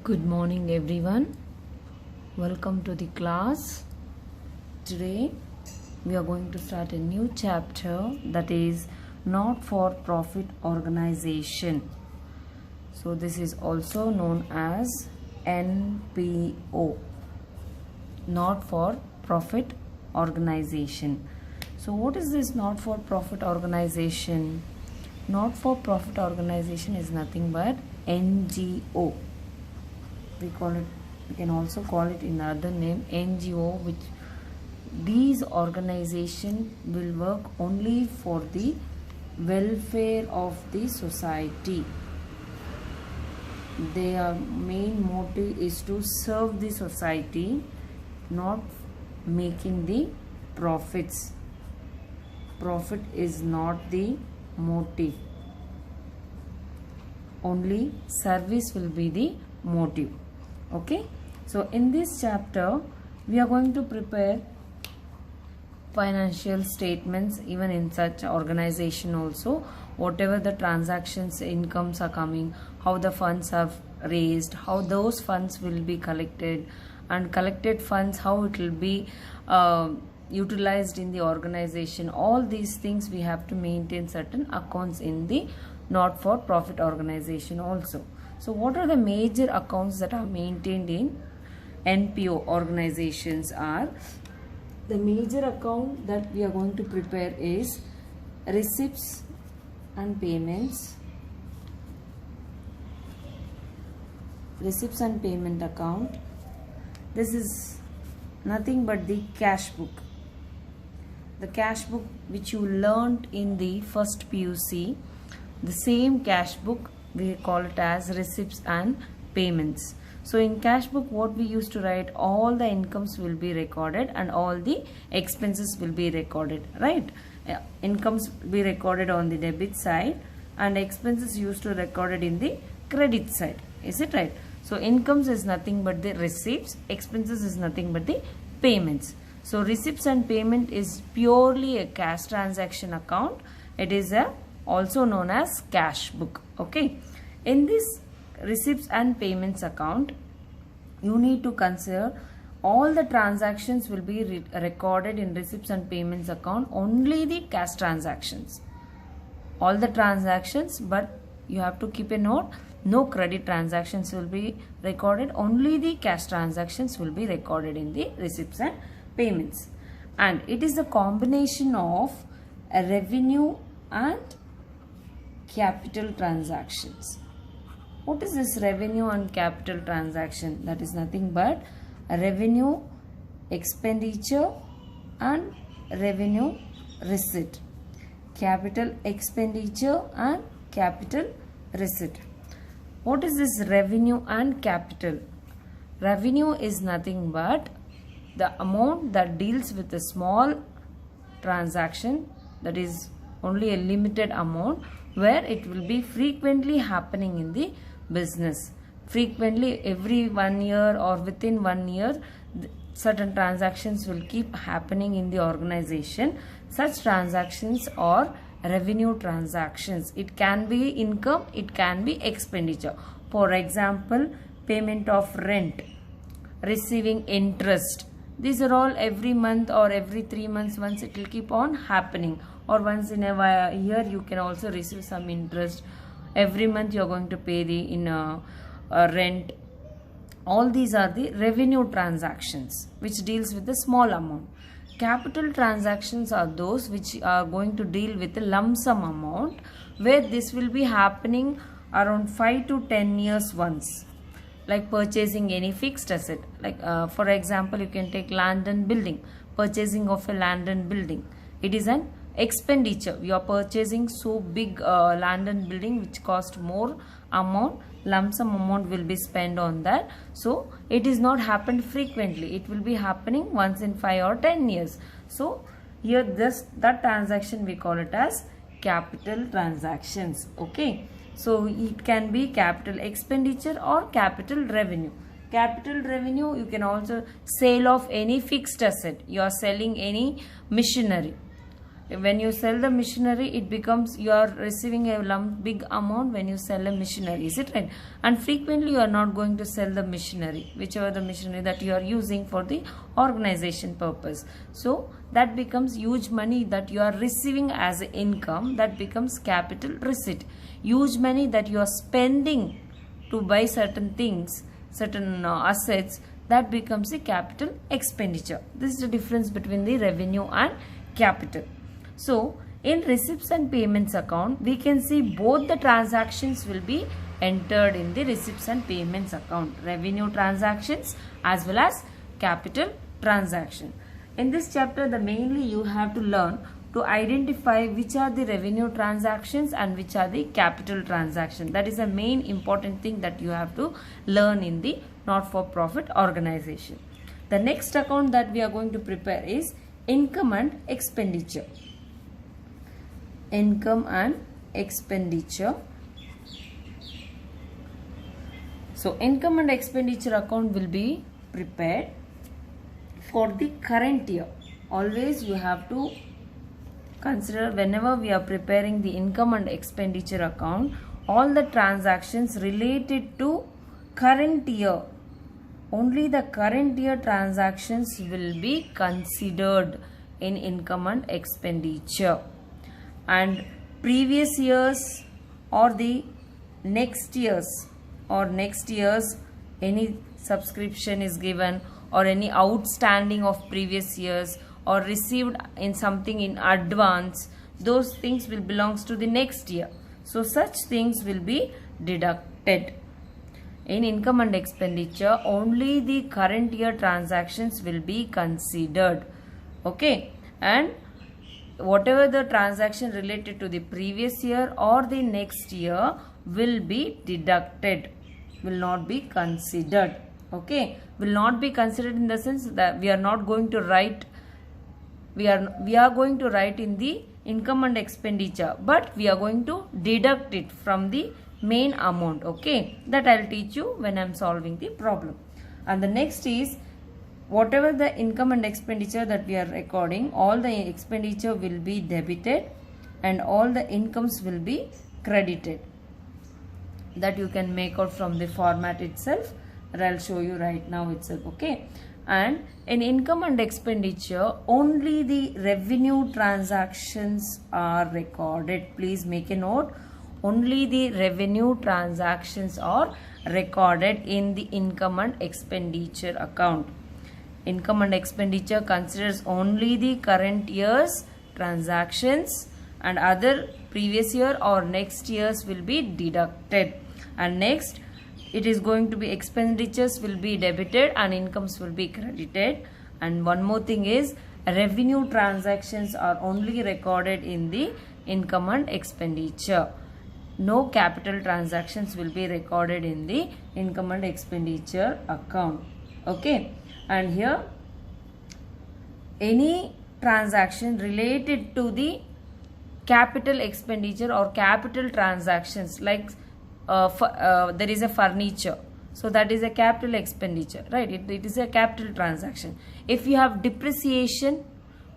Good morning, everyone. Welcome to the class. Today we are going to start a new chapter, that is not for profit organization. So this is also known as NPO, not for profit organization. So what is this not for profit organization? Not for profit organization is nothing but NGO. We can also call it in other name NGO, which these organization will work only for the welfare of the society. Their main motive is to serve the society, not making the profits. Profit is not the motive. Only service will be the motive. Okay, so in this chapter we are going to prepare financial statements. Even in such organization also, whatever the transactions incomes are coming, how the funds have raised, how those funds will be collected, and collected funds how it will be utilized in the organization. All these things we have to maintain certain accounts in the not for profit organization also. So what are the major accounts that are maintained in NPO organizations are, the major account that we are going to prepare is receipts and payments, receipts and payment account. This is nothing but the cash book. The cash book which you learned in the first PUC, the same cash book we call it as receipts and payments. So in cash book what we used to write, all the incomes will be recorded and all the expenses will be recorded, right? Incomes will be recorded on the debit side and expenses used to recorded in the credit side. Is it right? So incomes is nothing but the receipts, expenses is nothing but the payments. So receipts and payment is purely a cash transaction account. It is also known as cash book. Okay, in this receipts and payments account you need to consider all the transactions will be recorded in receipts and payments account, only the cash transactions, all the transactions, but you have to keep a note, no credit transactions will be recorded, only the cash transactions will be recorded in the receipts and payments. And it is a combination of a revenue and capital transactions. What is this revenue and capital transaction? That is nothing but a revenue expenditure and revenue receipt. Capital expenditure and capital receipt. What is this revenue and capital? Revenue is nothing but the amount that deals with a small transaction, that is only a limited amount, where it will be frequently happening in the business. Frequently, every 1 year or within 1 year, certain transactions will keep happening in the organization. Such transactions are revenue transactions. It can be income, it can be expenditure. For example, payment of rent, receiving interest. These are all every month or every 3 months once it will keep on happening, or once in a year you can also receive some interest. Every month you are going to pay the rent. All these are the revenue transactions which deals with the small amount. Capital transactions are those which are going to deal with a lump sum amount, where this will be happening around 5 to 10 years once. Like purchasing any fixed asset, like for example you can take land and building. Purchasing of a land and building, it is an expenditure. You are purchasing so big land and building which cost more amount, lump sum amount will be spent on that. So it is not happened frequently, it will be happening once in 5 or 10 years. So here that transaction we call it as capital transactions. Okay, so it can be capital expenditure or capital revenue. Capital revenue, you can also sale of any fixed asset. You are selling any machinery. when you sell the machinery, it becomes you are receiving a big amount when you sell a machinery, is it right? And frequently you are not going to sell the machinery, whichever the machinery that you are using for the organization purpose. So that becomes huge money that you are receiving as income, that becomes capital receipt. Huge money that you are spending to buy certain things, certain assets, that becomes a capital expenditure. This is the difference between the revenue and capital. So in receipts and payments account, we can see both the transactions will be entered in the receipts and payments account, revenue transactions as well as capital transaction. In this chapter, the mainly you have to learn to identify which are the revenue transactions and which are the capital transactions. That is the main important thing that you have to learn in the not-for-profit organization. The next account that we are going to prepare is income and expenditure. Income and expenditure. So income and expenditure account will be prepared for the current year. Always you have to consider, whenever we are preparing the income and expenditure account, all the transactions related to current year. Only the current year transactions will be considered in income and expenditure. And previous years or the next years any subscription is given or any outstanding of previous years or received in something in advance, those things will belongs to the next year. So such things will be deducted. In income and expenditure, only the current year transactions will be considered. Okay, and whatever the transaction related to the previous year or the next year will be deducted, will not be considered. Okay, will not be considered in the sense that we are not going to write, we are going to write in the income and expenditure, but we are going to deduct it from the main amount. Okay, that I'll teach you when I'm solving the problem. And the next is, whatever the income and expenditure that we are recording, all the expenditure will be debited and all the incomes will be credited. That you can make out from the format itself, that I'll show you right now itself. Okay, and in income and expenditure, only the revenue transactions are recorded. Please make a note. Only the revenue transactions are recorded in the income and expenditure account. Income and expenditure considers only the current year's transactions and other previous year or next year's will be deducted. And next, it is going to be expenditures will be debited and incomes will be credited. And one more thing is, revenue transactions are only recorded in the income and expenditure. No capital transactions will be recorded in the income and expenditure account. Okay, and here any transaction related to the capital expenditure or capital transactions, like there is a furniture, so that is a capital expenditure, right? It is a capital transaction. If you have depreciation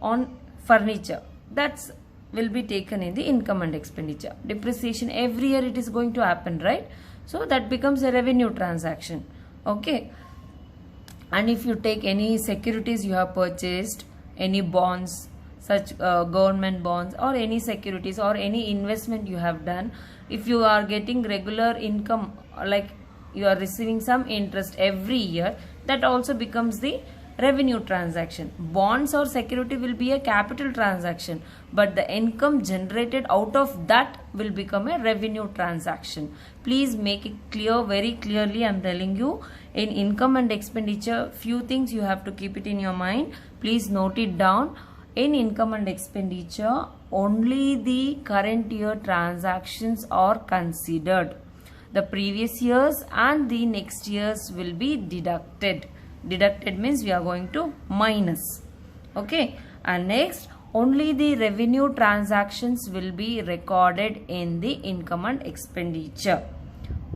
on furniture, that's will be taken in the income and expenditure. Depreciation every year it is going to happen, right? So that becomes a revenue transaction. Okay, and if you take any securities you have purchased, any bonds, such government bonds or any securities or any investment you have done, if you are getting regular income, like you are receiving some interest every year, that also becomes the revenue transaction. Bonds or security will be a capital transaction, but the income generated out of that will become a revenue transaction. Please make it clear, very clearly I am telling you. In income and expenditure, few things you have to keep it in your mind. Please note it down. In income and expenditure, only the current year transactions are considered. The previous years and the next years will be deducted. Deducted means we are going to minus. Okay, and next, only the revenue transactions will be recorded in the income and expenditure.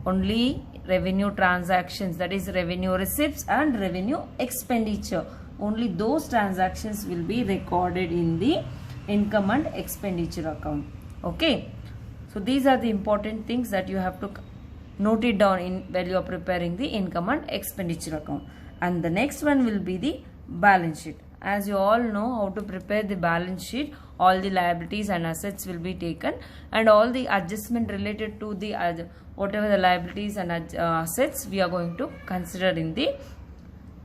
Only revenue transactions, that is revenue receipts and revenue expenditure, only those transactions will be recorded in the income and expenditure account. Okay, so these are the important things that you have to note it down in while you are preparing the income and expenditure account. And the next one will be the balance sheet. As you all know how to prepare the balance sheet, all the liabilities and assets will be taken, and all the adjustment related to the whatever the liabilities and assets we are going to consider in the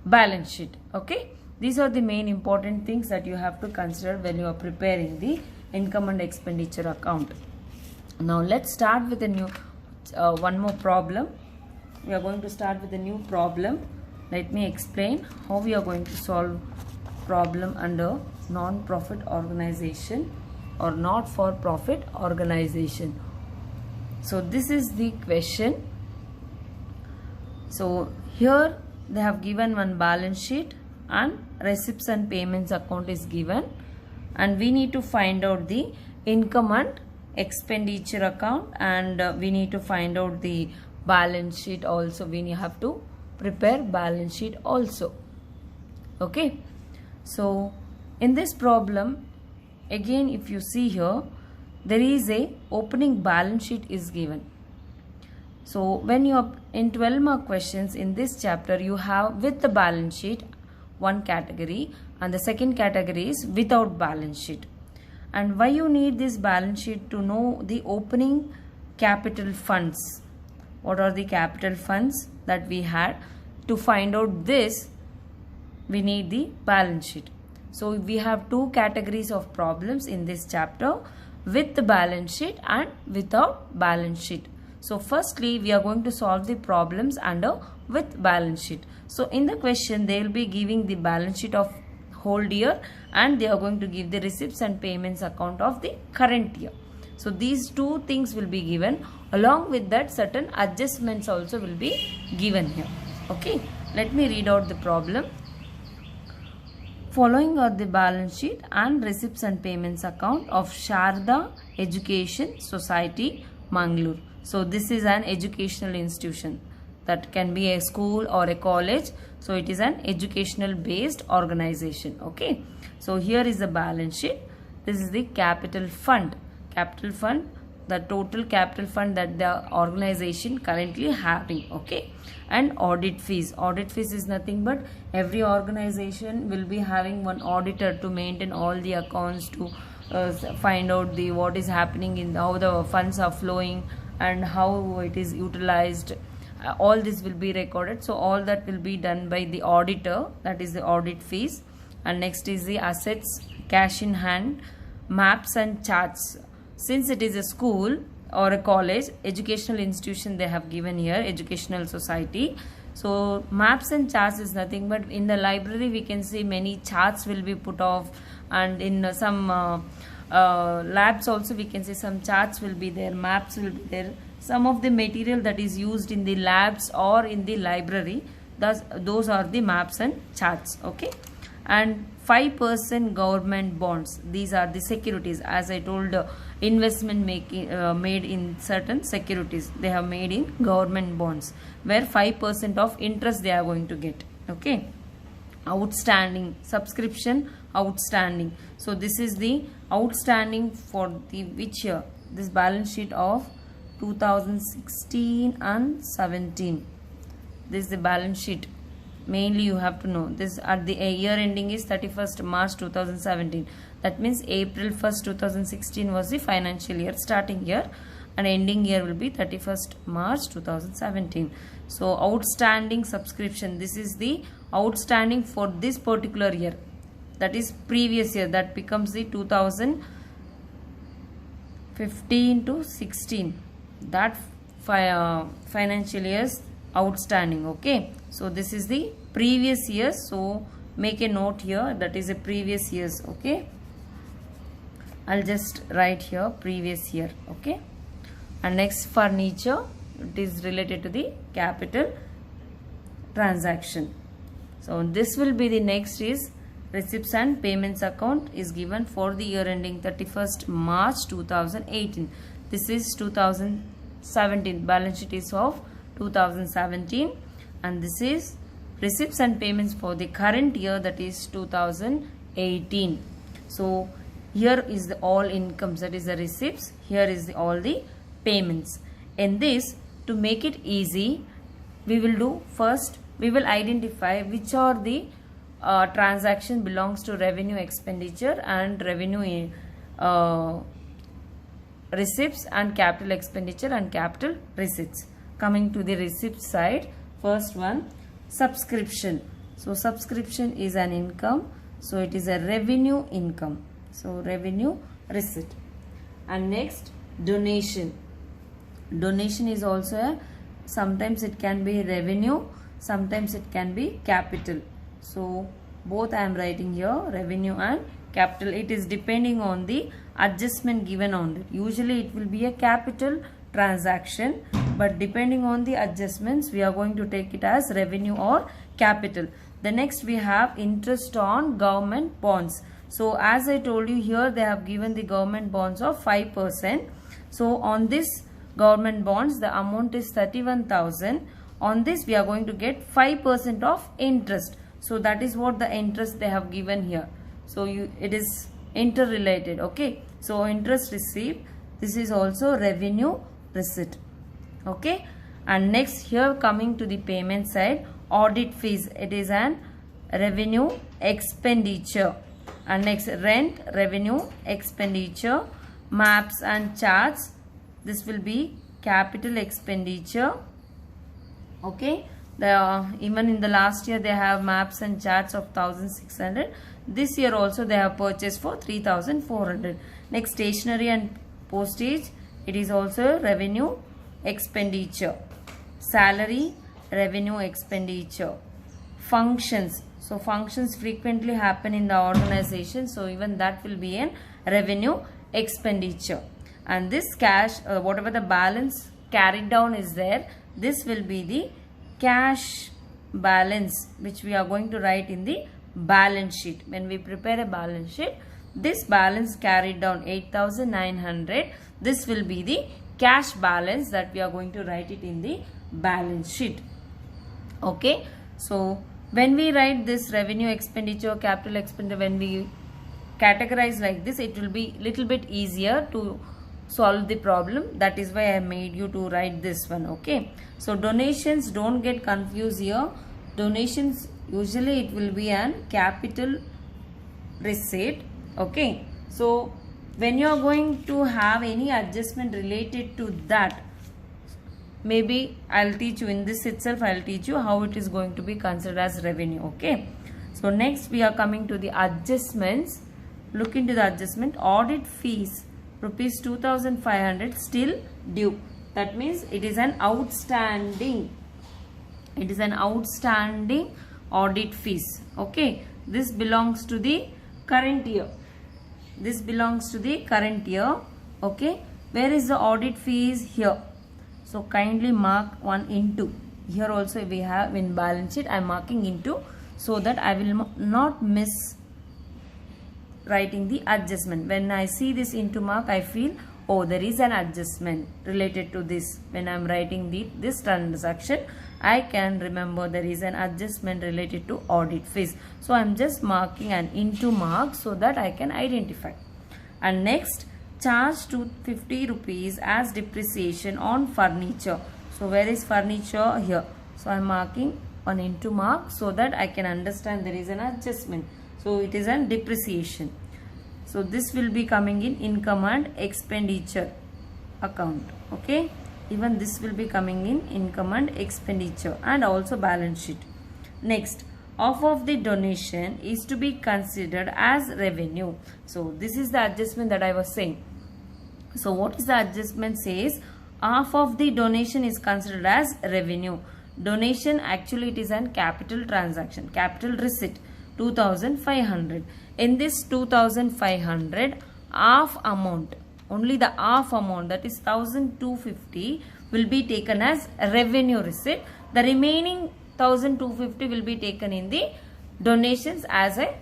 balance sheet. Okay, these are the main important things that you have to consider when you are preparing the income and expenditure account. Now let's start with a new one more problem. We are going to start with a new problem. Let me explain how we are going to solve problem under non-profit organization or not-for-profit organization. So this is the question. So here they have given one balance sheet and receipts and payments account is given, and we need to find out the income and expenditure account, and we need to find out the balance sheet also. We have to prepare balance sheet also. Okay, so in this problem again, if you see here, there is a opening balance sheet is given. So when you are in 12 mark questions in this chapter, you have with the balance sheet one category, and the second category is without balance sheet. And why you need this balance sheet? To know the opening capital funds. What are the capital funds that we had? To find out this, we need the balance sheet. So we have two categories of problems in this chapter, with the balance sheet and without balance sheet. So firstly, we are going to solve the problems under with balance sheet. So in the question, they will be giving the balance sheet of whole year, and they are going to give the receipts and payments account of the current year. So these two things will be given. Along with that, certain adjustments also will be given here. Okay, let me read out the problem. Following are the balance sheet and receipts and payments account of Sharda Education Society, Mangalore. So this is an educational institution. That can be a school or a college. So it is an educational based organization. Okay, so here is the balance sheet. This is the capital fund. Capital fund, the total capital fund that the organization currently having. Okay, and audit fees. Audit fees is nothing but every organization will be having one auditor to maintain all the accounts, to find out the what is happening in how the funds are flowing and how it is utilized. All this will be recorded. So all that will be done by the auditor. That is the audit fees. And next is the assets, cash in hand, maps and charts. Since it is a school or a college, educational institution, they have given here educational society. So maps and charts is nothing but in the library we can see many charts will be put off, and in some labs also we can see some charts will be there, maps will be there. Some of the material that is used in the labs or in the library, those are the maps and charts. Okay, and 5% government bonds. These are the securities. As I told, investment made in certain securities. They have made in government bonds, where 5% of interest they are going to get. Okay, outstanding subscription outstanding. So this is the outstanding for the which year? This balance sheet of 2016 and 17. This is the balance sheet. Mainly you have to know this. At the year ending is 31st March 2017. That means April 1st 2016 was the financial year starting year, and ending year will be 31st March 2017. So outstanding subscription, this is the outstanding for this particular year, that is previous year, that becomes the 2015 to 16, that financial year's outstanding. Okay, so this is the previous years, so make a note here, that is a previous years. Okay, I'll just write here previous year. Okay, and next furniture, it is related to the capital transaction. So this will be the next is receipts and payments account is given for the year ending 31st March 2018. This is 2017, balance sheet is of 2017, and this is receipts and payments for the current year, that is 2018. So Here is the all incomes, that is the receipts. Here is the all the payments. In this, to make it easy, we will do first, we will identify which are the transaction belongs to revenue expenditure and revenue receipts and capital expenditure and capital receipts. Coming to the receipt side, first one, subscription. So subscription is an income, so it is a revenue income, so revenue receipt. And next, donation. Donation is also a, sometimes it can be revenue, sometimes it can be capital. So both I am writing here, revenue and capital. It is depending on the adjustment given on it. Usually it will be a capital transaction, but depending on the adjustments, we are going to take it as revenue or capital. The next we have interest on government bonds. So as I told you, here they have given the government bonds of 5%. So on this government bonds, the amount is 31,000. On this we are going to get 5% of interest. So that is what the interest they have given here. So it is interrelated. Okay. So interest received, this is also revenue receipt. Okay. And next, here coming to the payment side, audit fees, it is an revenue expenditure. And next, rent, revenue expenditure. Maps and charts, this will be capital expenditure. Okay. Even in the last year they have maps and charts of 1,600. This year also they have purchased for 3,400. Next, stationery and postage, it is also revenue expenditure. Salary, revenue expenditure. Functions, so functions frequently happen in the organization, so even that will be a revenue expenditure. And this cash, whatever the balance carried down is there, this will be the cash balance, which we are going to write in the balance sheet. When we prepare a balance sheet, this balance carried down 8,900, this will be the cash balance that we are going to write it in the balance sheet. Okay. So when we write this revenue expenditure, capital expenditure, when we categorize like this, it will be little bit easier to solve the problem. That is why I made you to write this one. Okay. So donations, don't get confused here. Donations, usually it will be an capital receipt. Okay. So when you are going to have any adjustment related to that, maybe I'll teach you in this itself, I'll teach you how it is going to be considered as revenue. Okay. So next we are coming to the adjustments. Look into the adjustment. Audit fees, rupees 2,500 still due. That means it is an outstanding. It is an outstanding audit fees. Okay. This belongs to the current year. This belongs to the current year. Okay. Where is the audit fees? Here. So kindly mark one into. Here also we have in balance sheet, I am marking into, so that I will not miss writing the adjustment. When I see this into mark, I feel, oh, there is an adjustment related to this. When I am writing this transaction, I can remember there is an adjustment related to audit fees. So I am just marking an into mark so that I can identify. And next, charge 250 rupees as depreciation on furniture. So where is furniture? Here. So I am marking an into mark so that I can understand there is an adjustment. So it is an depreciation. So this will be coming in income and expenditure account. Okay. Even this will be coming in income and expenditure and also balance sheet. Next, half of the donation is to be considered as revenue. So this is the adjustment that I was saying. So what is the adjustment says? Half of the donation is considered as revenue. Donation, actually it is an capital transaction, capital receipt, 2,500. In this 2,500, half amount, only the half amount, that is 1,250 will be taken as revenue receipt. The remaining 1,250 will be taken in the donations as a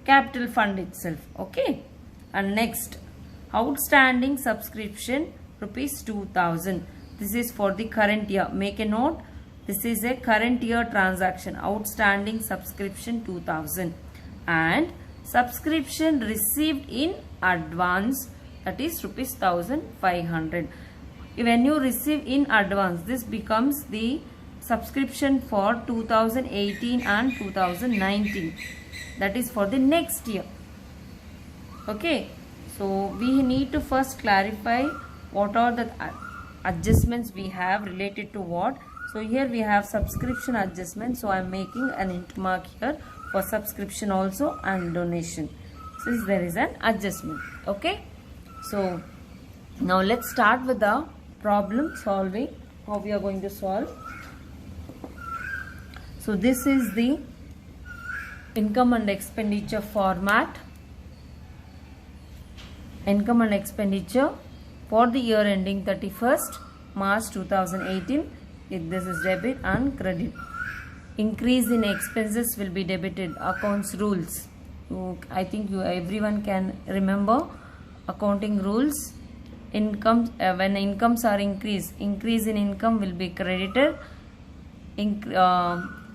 capital fund itself. Okay. And next, outstanding subscription rupees 2,000. This is for the current year. Make a note. This is a current year transaction. Outstanding subscription 2,000. And subscription received in advance, that is rupees 1500. When you receive in advance, this becomes the subscription for 2018 and 2019, that is for the next year. Okay, so we need to first clarify what are the adjustments we have related to what. So here we have subscription adjustment, so I am making an int mark here for subscription also and donation, since there is an adjustment. Okay, so now let's start with the problem solving, how we are going to solve. So this is the income and expenditure format. Income and expenditure for the year ending 31st March 2018. This is debit and credit. Increase in expenses will be debited. Accounts rules. I think everyone can remember accounting rules. Income, when incomes are increased, increase in income will be credited.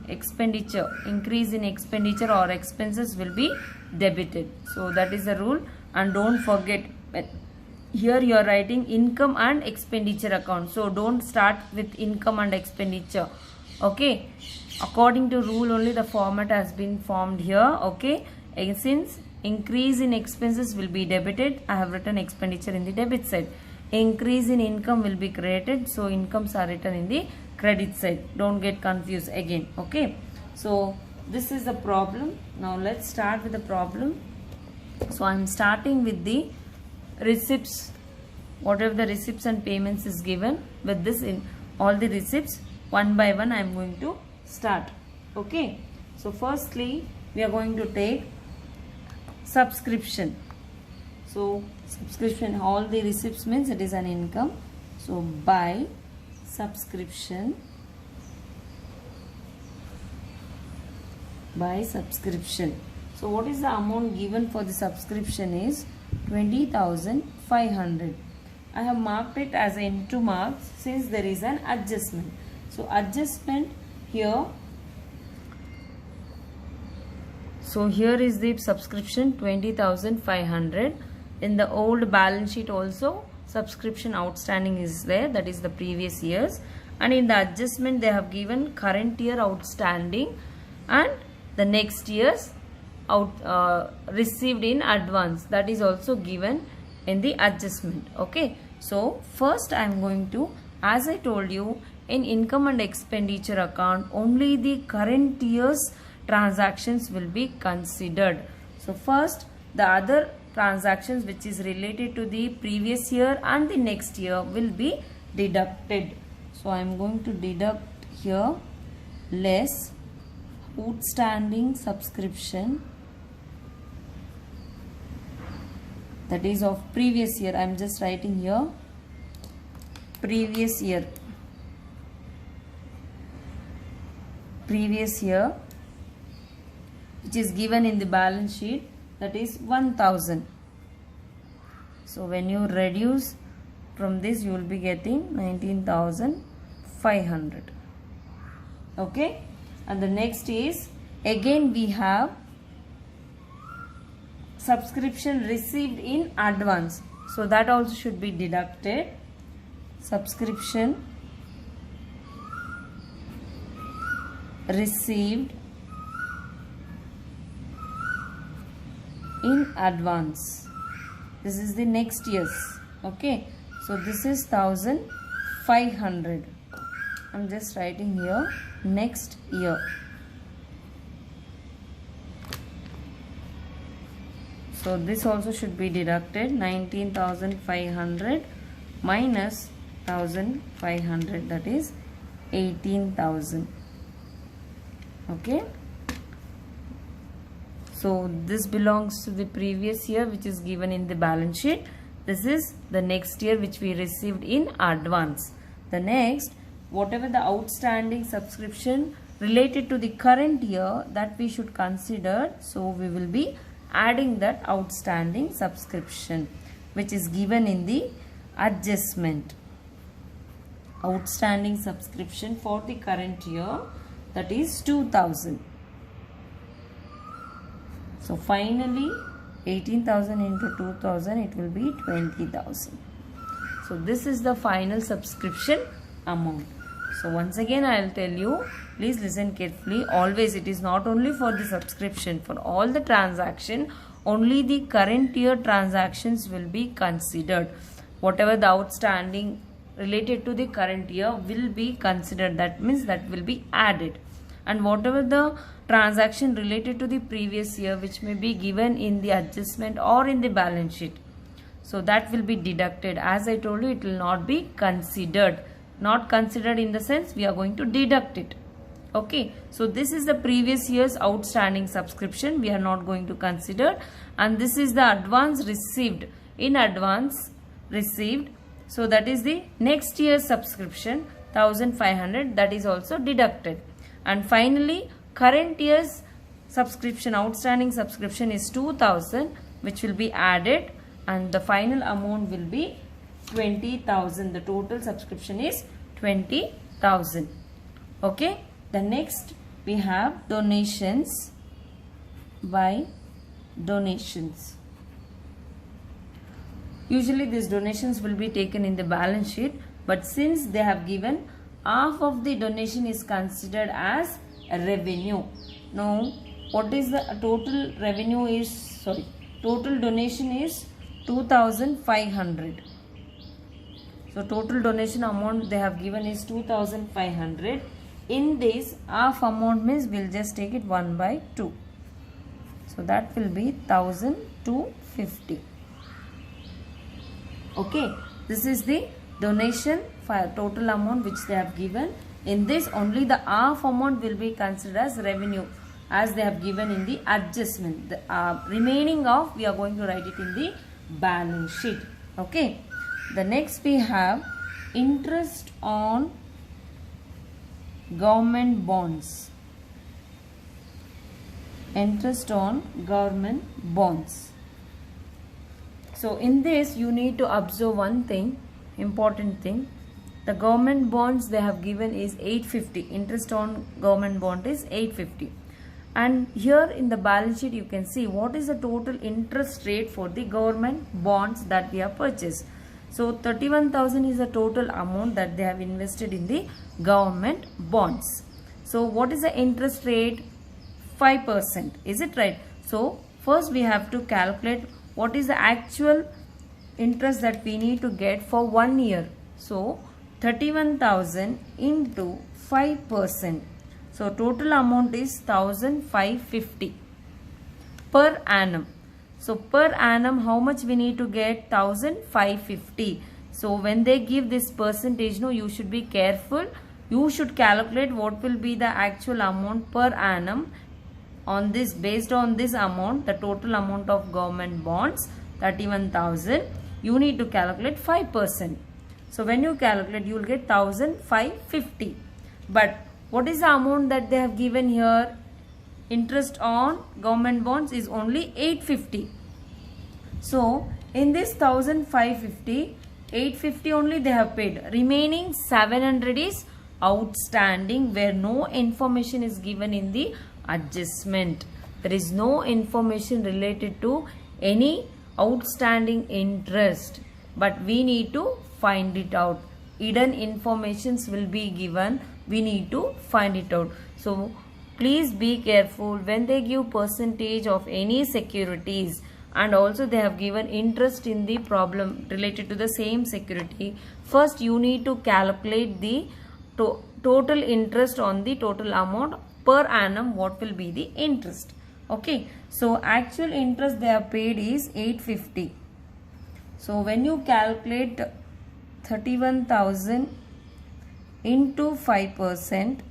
Expenditure, increase in expenditure or expenses will be debited. So that is the rule. And don't forget, here you are writing income and expenditure account, so don't start with income and expenditure. Okay, according to rule only the format has been formed here. Okay, and since increase in expenses will be debited, I have written expenditure in the debit side. Increase in income will be credited, so incomes are written in the credit side. Don't get confused again. Okay, so this is the problem. Now let's start with the problem. So I am starting with the receipts, whatever the receipts and payments is given. With this, in all the receipts one by one I am going to start. Okay, so firstly we are going to take subscription. So subscription, all the receipts means it is an income. So by subscription, by subscription. So what is the amount given for the subscription is 20,500. I have marked it as into marks since there is an adjustment. So adjustment here. So here is the subscription 20,500. In the old balance sheet also subscription outstanding is there, that is the previous years. And in the adjustment they have given current year outstanding and the next year's received in advance, that is also given in the adjustment. Okay, so first I am going to, as I told you, in income and expenditure account only the current year's transactions will be considered. So first the other transactions which is related to the previous year and the next year will be deducted. So I am going to deduct here less outstanding subscription, that is of previous year. I am just writing here previous year, which is given in the balance sheet, that is 1,000. So when you reduce from this you will be getting 19,500. Okay, and the next is again we have subscription received in advance, so that also should be deducted. Subscription received in advance, this is the next year's. Okay, so this is 1,500. I'm just writing here next year. So this also should be deducted. 19,500 minus 1,500, that is 18,000. Okay, so this belongs to the previous year which is given in the balance sheet. This is the next year which we received in advance. The next, whatever the outstanding subscription related to the current year, that we should consider. So we will be adding that outstanding subscription which is given in the adjustment. Outstanding subscription for the current year, that is 2,000. So finally 18,000 into 2,000, it will be 20,000. So this is the final subscription amount. So once again I will tell you, please listen carefully. Always it is not only for the subscription, for all the transaction, only the current year transactions will be considered. Whatever the outstanding related to the current year will be considered. That means that will be added. And whatever the transaction related to the previous year which may be given in the adjustment or in the balance sheet, so that will be deducted. As I told you, it will not be considered. Not considered in the sense we are going to deduct it. Okay, so this is the previous year's outstanding subscription, we are not going to consider. And this is the advance received, in advance received. So that is the next year's subscription, 1,500, that is also deducted. And finally, current year's subscription, outstanding subscription is 2,000, which will be added, and the final amount will be 20,000. The total subscription is 20,000. Okay. The next we have donations by donations. Usually these donations will be taken in the balance sheet, but since they have given, half of the donation is considered as a revenue. Now, what is the total revenue is, sorry, total donation is 2,500. So total donation amount they have given is 2,500. In this, half amount means we'll just take it 1 by 2. So that will be 1,250. Okay, this is the donation for total amount which they have given. In this, only the half amount will be considered as revenue, as they have given in the adjustment. The remaining of, we are going to write it in the balance sheet. Okay. The next we have interest on government bonds. Interest on government bonds. So in this you need to observe one thing, important thing. The government bonds they have given is 850. Interest on government bond is 850. And here in the balance sheet you can see what is the total interest rate for the government bonds that we have purchased. So 31,000 is the total amount that they have invested in the government bonds. So what is the interest rate? 5%. Is it right? So first we have to calculate what is the actual interest that we need to get for 1 year. So 31,000 into 5%. So total amount is 1,550 per annum. So per annum how much we need to get? 1,550. So when they give this percentage, no, you should be careful. You should calculate what will be the actual amount per annum. On this, based on this amount, the total amount of government bonds, 31,000, you need to calculate 5%. So when you calculate, you will get 1,550. But what is the amount that they have given here? Interest on government bonds is only 850. So in this 1,550, 850 only they have paid. Remaining 700 is outstanding, where no information is given in the adjustment. There is no information related to any outstanding interest, but we need to find it out. Hidden informations will be given. We need to find it out. So please be careful when they give percentage of any securities, and also they have given interest in the problem related to the same security. First you need to calculate the total interest on the total amount per annum. What will be the interest? Okay, so actual interest they have paid is 850. So when you calculate 31,000 into 5%,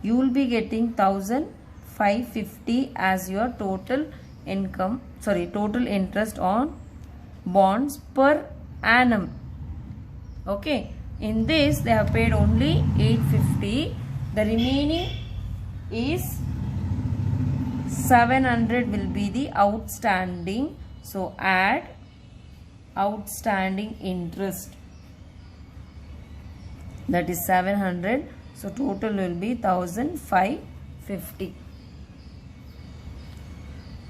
you will be getting 1,550 as your total income, sorry, total interest on bonds per annum. Okay, in this they have paid only 850. The remaining is 700 will be the outstanding. So add outstanding interest, that is 700. So total will be 1,550.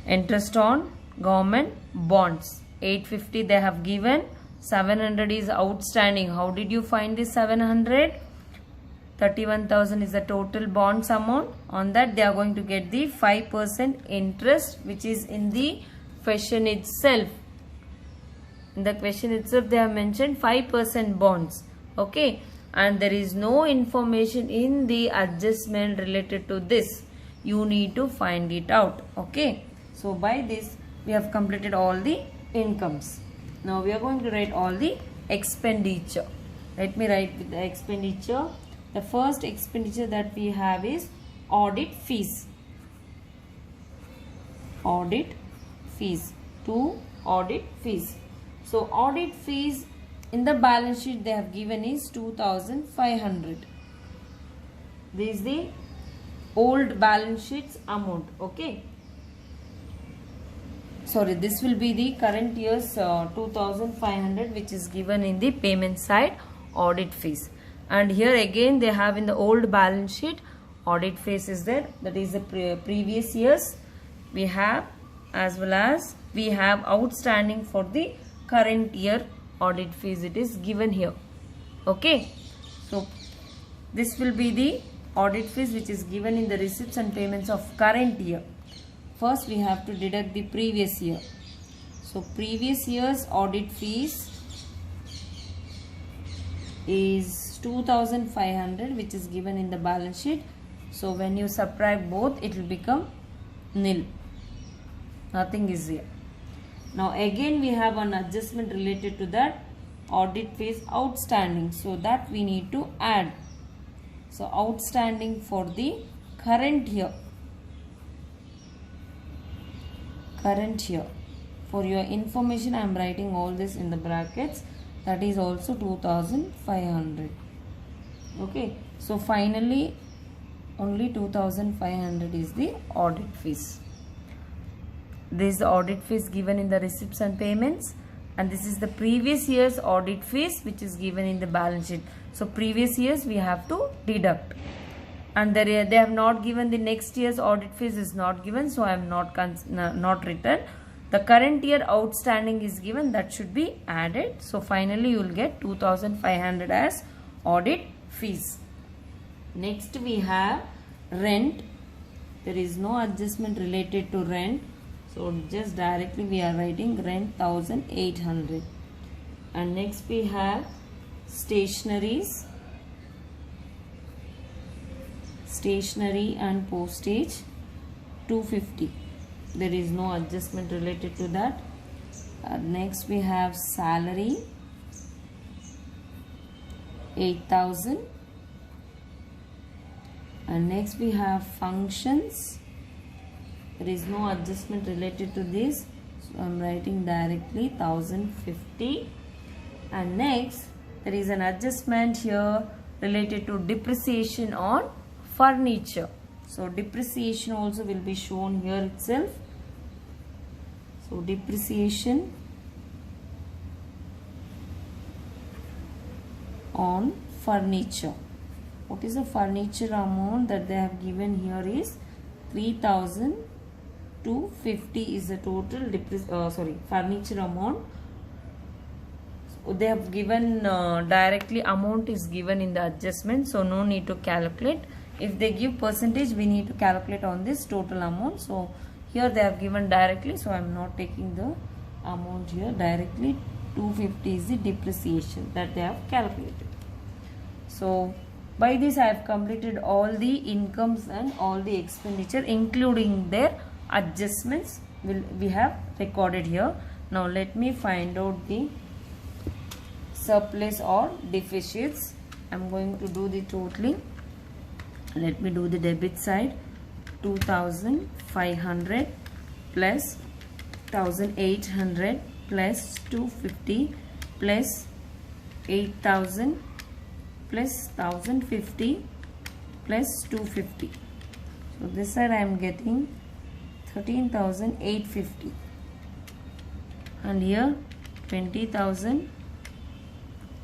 Interest on government bonds 850 they have given. 700 is outstanding. How did you find this 700? 31,000 is the total bonds amount. On that they are going to get the 5% interest, which is in the question itself. In the question itself they have mentioned 5% bonds. Okay, and there is no information in the adjustment related to this. You need to find it out. Okay, so by this we have completed all the incomes. Now we are going to write all the expenditure. Let me write with the expenditure. The first expenditure that we have is audit fees. Audit fees. 2 audit fees. So audit fees in the balance sheet they have given is 2,500. This is the old balance sheets amount. Okay. Sorry, this will be the current year's 2,500, which is given in the payment side audit fees. And here again they have in the old balance sheet audit fees is there. That is the previous years we have, as well as we have outstanding for the current year audit fees. It is given here. Okay. So this will be the audit fees which is given in the receipts and payments of current year. First we have to deduct the previous year. So previous year's audit fees is 2,500, which is given in the balance sheet. So when you subtract both, it will become nil. Nothing is here. Now again we have an adjustment related to that audit fees outstanding. So that we need to add. So outstanding for the current year. Current year. For your information, I am writing all this in the brackets. That is also 2,500. Okay. So finally, only 2,500 is the audit fees. This is the audit fees given in the receipts and payments. And this is the previous year's audit fees which is given in the balance sheet. So previous years we have to deduct. And they have not given the next year's audit fees is not given. So I am not written. The current year outstanding is given, that should be added. So finally you will get 2,500 as audit fees. Next we have rent. There is no adjustment related to rent. So just directly we are writing rent 1,800. And next we have stationeries. Stationery and postage 250. There is no adjustment related to that. Next we have salary 8,000. And next we have functions. There is no adjustment related to this. So I am writing directly 1,050. And next there is an adjustment here related to depreciation on furniture. So depreciation also will be shown here itself. So depreciation on furniture. What is the furniture amount that they have given here is 3,250 is the total furniture amount. So they have given directly amount is given in the adjustment, so no need to calculate. If they give percentage, we need to calculate on this total amount. So here they have given directly, so I am not taking the amount here directly. 250 is the depreciation that they have calculated. So by this I have completed all the incomes and all the expenditure, including their adjustments we have recorded here. Now let me find out the surplus or deficits. I am going to do the totaling. Let me do the debit side. 2,500 plus 1,800 plus 250 plus 8,000 plus 1,050 plus 250. So this side I am getting 13,850. And here 20,000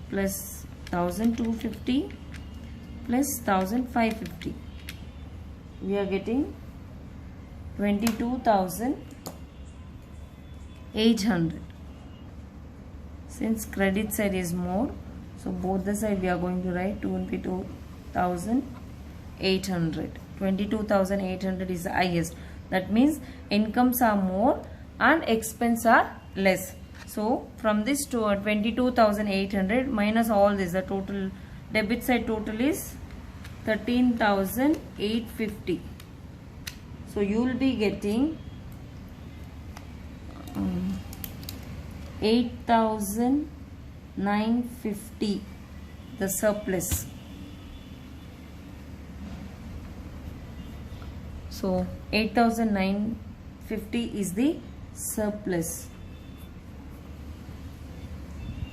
plus 1,250 plus 1,550. We are getting 22,000 800. Since credit side is more, so both the side we are going to write 22,800. 22,800 is the highest. That means incomes are more and expense are less. So from this to 22,800 minus all this, the total debit side total is 13,850. So you will be getting 8,950, the surplus. So 8,950 is the surplus,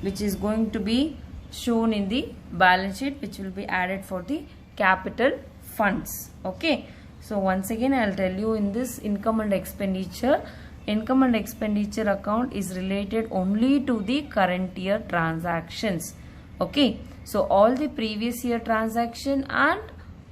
which is going to be shown in the balance sheet, which will be added for the capital funds. Okay, so once again I will tell you, in this income and expenditure account is related only to the current year transactions. Okay, so all the previous year transaction and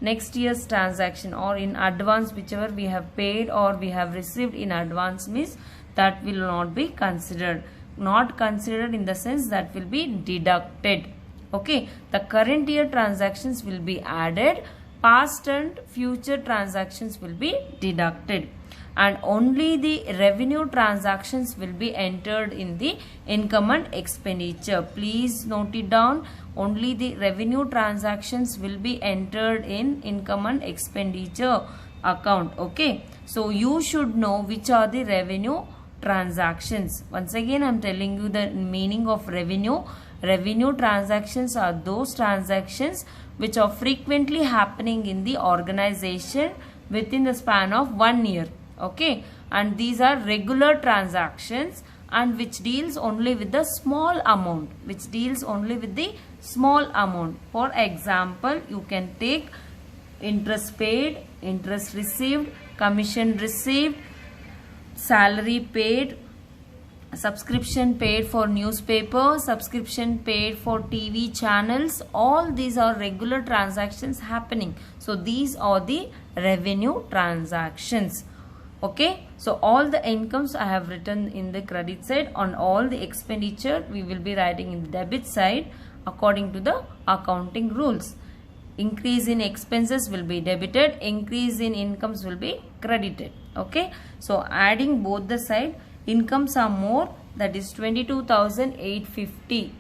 next year's transaction, or in advance, whichever we have paid or we have received in advance, means that will not be considered. Not considered in the sense that will be deducted. Okay, the current year transactions will be added, past and future transactions will be deducted, and only the revenue transactions will be entered in the income and expenditure. Please note it down. Only the revenue transactions will be entered in income and expenditure account. Okay, so you should know which are the revenue transactions. Once again I am telling you the meaning of revenue. Revenue transactions are those transactions which are frequently happening in the organization within the span of 1 year. Okay, and these are regular transactions and which deals only with the small amount, For example, you can take interest paid, interest received, commission received, salary paid, subscription paid for newspaper, subscription paid for TV channels. All these are regular transactions happening. So these are the revenue transactions. Okay, so all the incomes I have written in the credit side, on all the expenditure we will be writing in the debit side according to the accounting rules. Increase in expenses will be debited, increase in incomes will be credited. Okay, so adding both the side, incomes are more, that is 22,850.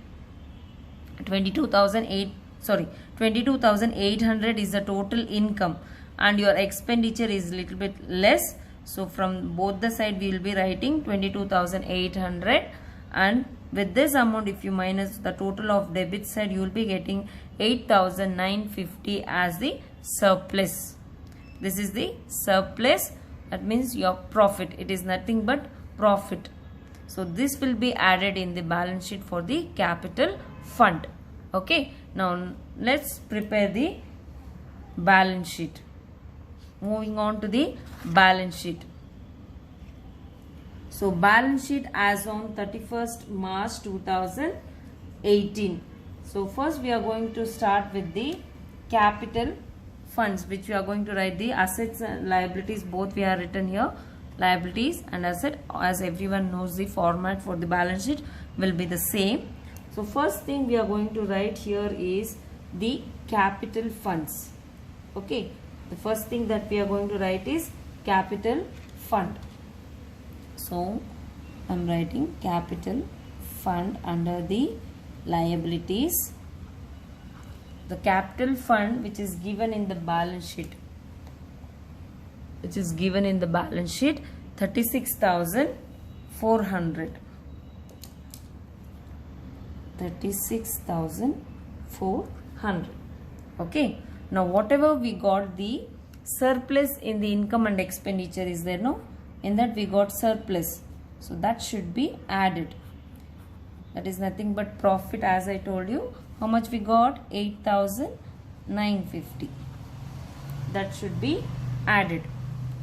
22,800 is the total income, and your expenditure is little bit less. So from both the side we will be writing 22,800, and with this amount if you minus the total of debit side, you will be getting 8,950 as the surplus. This is the surplus, that means your profit. It is nothing but profit. So this will be added in the balance sheet for the capital fund. Okay, now let's prepare the balance sheet. Moving on to the balance sheet. So balance sheet as on 31st March 2018. So first we are going to start with the capital funds, which we are going to write the assets and liabilities. Both we are written here, liabilities and asset. As everyone knows, the format for the balance sheet will be the same. So first thing we are going to write here is the capital funds. Okay, the first thing that we are going to write is capital fund. So I am writing capital fund under the liabilities. The capital fund which is given in the balance sheet, 36,400. 36,400. Okay, now whatever we got the surplus in the income and expenditure is there, no? In that we got surplus, so that should be added. That is nothing but profit. As I told you, how much we got? 8,950. That should be added.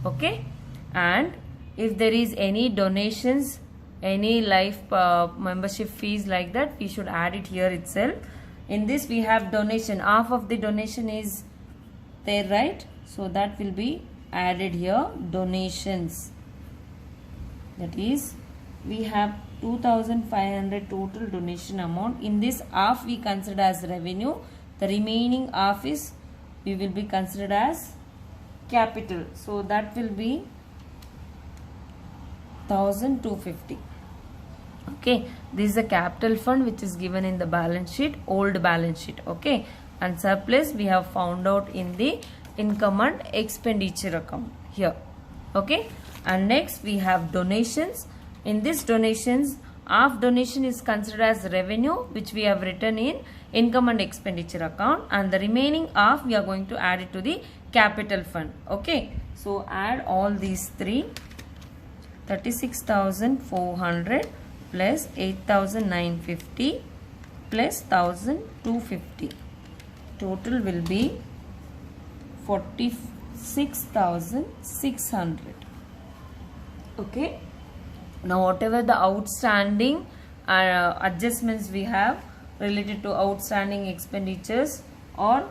Okay, and if there is any donations, any life membership fees like that, we should add it here itself. In this we have donation, half of the donation is there, right? So that will be added here, donations. That is we have 2500 total donation amount. In this, half we consider as revenue, the remaining half is we will be considered as capital. So that will be 1250. Okay, this is a capital fund which is given in the balance sheet, old balance sheet. Okay, and surplus we have found out in the income and expenditure account here. Okay, and next we have donations. In this donations, half donation is considered as revenue which we have written in income and expenditure account, and the remaining half we are going to add it to the capital fund. Okay, so add all these three. 36,400 plus 8,950 plus 1,250. Total will be 46,600. Okay. Now whatever the outstanding adjustments we have related to outstanding expenditures or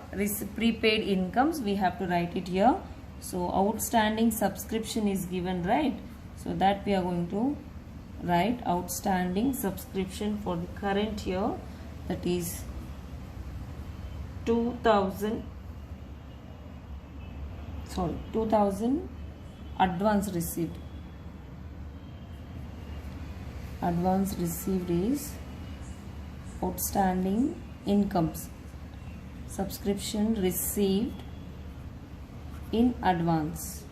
prepaid incomes, we have to write it here. So outstanding subscription is given, right? So that we are going to write outstanding subscription for the current year, that is 2,000 advance received. Advance received is outstanding incomes, subscription received in advance.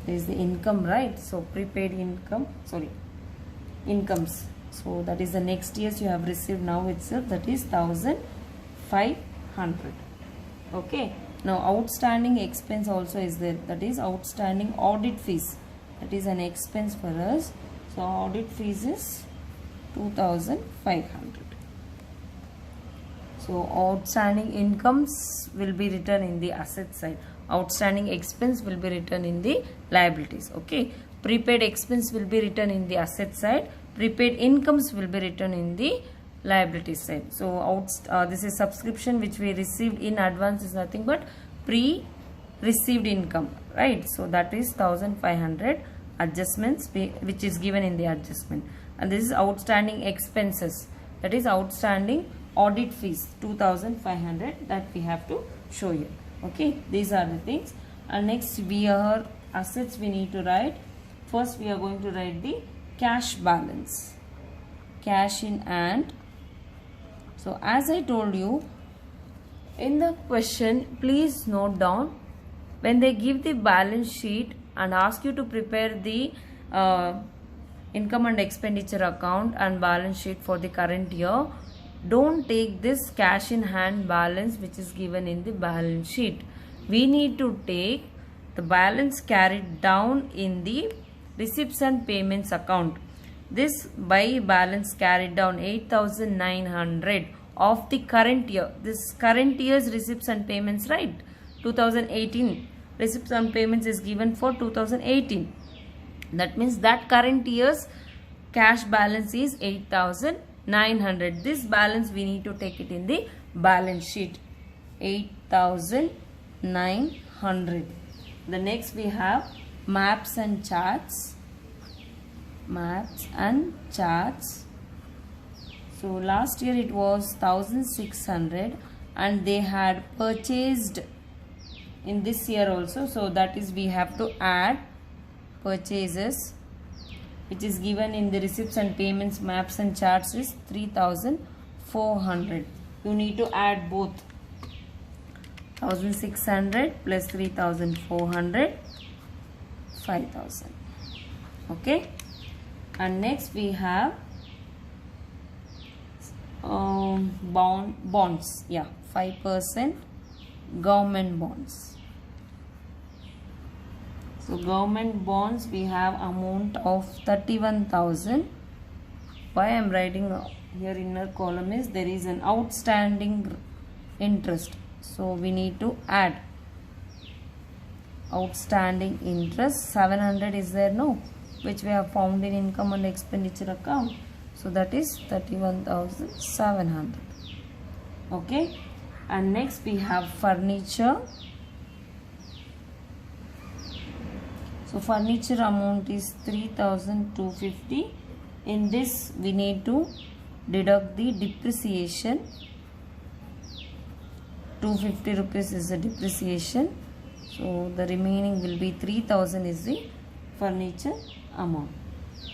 There is the income, right? So prepaid income, incomes. So that is the next year's you have received now itself, that is 1,500. Okay. Now outstanding expense also is there, that is outstanding audit fees. That is an expense for us. So audit fees is 2,500. So outstanding incomes will be written in the asset side. Outstanding expense will be written in the liabilities. Okay. Prepaid expense will be written in the asset side. Prepaid incomes will be written in the liability side. So this is subscription which we received in advance is nothing but pre-received income, right? So that is 1,500 adjustments which is given in the adjustment. And this is outstanding expenses, that is outstanding audit fees 2,500 that we have to show you. Okay, these are the things. And next we are assets we need to write. First we are going to write the cash balance, cash in hand. So as I told you in the question, please note down when they give the balance sheet and ask you to prepare the income and expenditure account and balance sheet for the current year, don't take this cash in hand balance which is given in the balance sheet. We need to take the balance carried down in the receipts and payments account. This by balance carried down 8,900 of the current year. This current year's receipts and payments, right? 2018 receipts and payments is given for 2018. That means that current year's cash balance is 8,900. This balance we need to take it in the balance sheet. 8,900. The next we have maps and charts. Maps and charts. So last year it was 1,600 and they had purchased in this year also. So that is we have to add purchases which is given in the receipts and payments maps and charts is 3,400. You need to add both. 1,600 plus 3,400, 5,000. Okay. And next we have bonds. Yeah, 5% government bonds. So government bonds we have amount of 31,000. Why I am writing here inner column is there is an outstanding interest. So we need to add outstanding interest. 700 is there, no, which we have found in income and expenditure account. So that is 31,700. Okay. And next we have furniture. So furniture amount is 3,250. In this we need to deduct the depreciation. 250 rupees is the depreciation. So the remaining will be 3,000 is the furniture amount.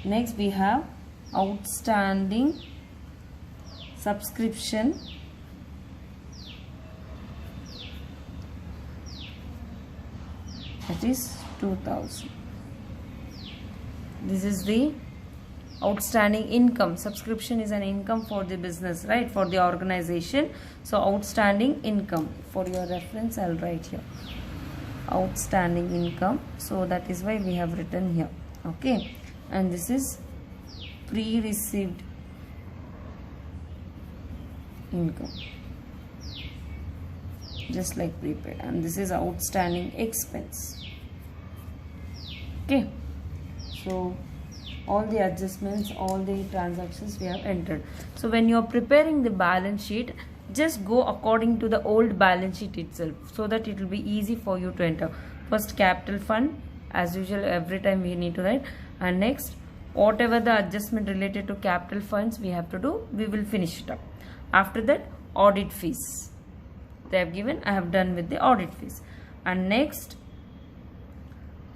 Next we have outstanding subscription. That is 2,000. This is the outstanding income. Subscription is an income for the business, right, for the organization. So outstanding income, for your reference I'll write here outstanding income. So that is why we have written here. Okay, and this is pre-received income, just like prepaid, and this is outstanding expense. Okay, so all the adjustments, all the transactions we have entered. So when you are preparing the balance sheet, just go according to the old balance sheet itself, so that it will be easy for you to enter. First, capital fund, as usual every time we need to write, and next whatever the adjustment related to capital funds we have to do, we will finish it up. After that, audit fees they have given, I have done with the audit fees. And next,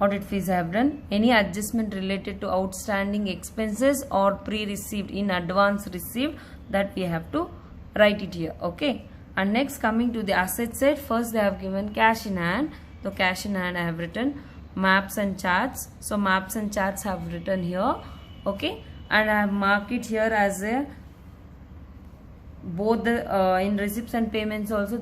audit fees I have done. Any adjustment related to outstanding expenses or pre-received, in advance received, that we have to write it here. Okay, and next coming to the asset side, first they have given cash in hand. So cash in hand I have written. Maps and charts, so maps and charts have written here. Okay, and I have marked it here as a both the in receipts and payments also